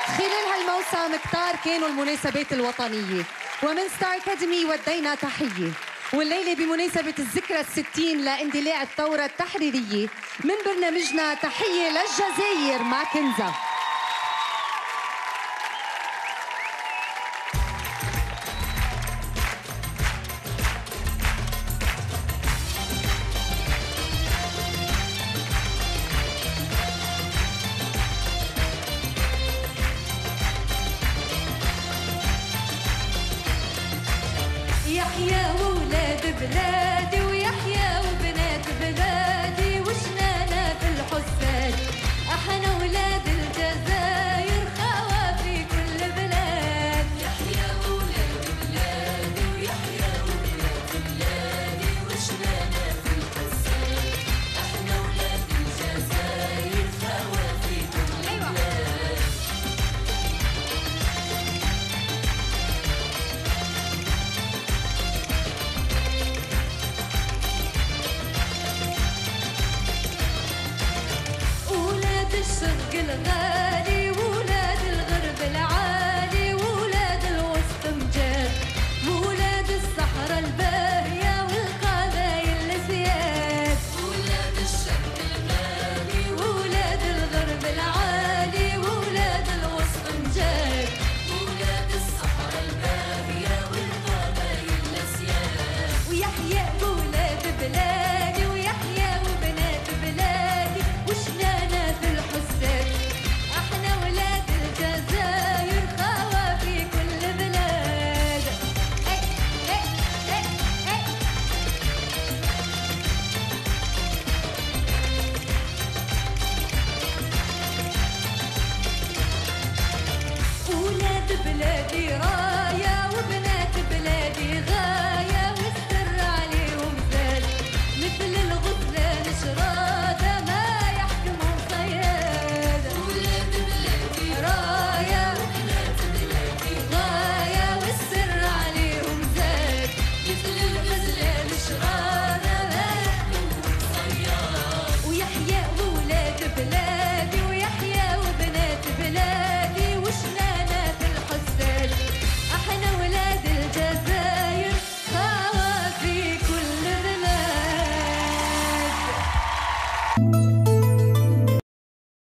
خلال هالموسم كتار كانوا المناسبات الوطنية، ومن ستار أكاديمي ودينا تحية. والليلة بمناسبة الذكرى 60 لاندلاع الثورة التحريرية من برنامجنا تحية للجزائر مع كنزة. يحيى ولاد بلادي ويحيى وبنات بلادي وشنانا في الحساد، احنا ولاد الجزائر خوا في كل بلاد. يحيى ولاد بلادي ويحيى وبنات بلادي وشنانا في الحساد، احنا ولاد الجزائر خوا في كل بلاد. الشرق الغالي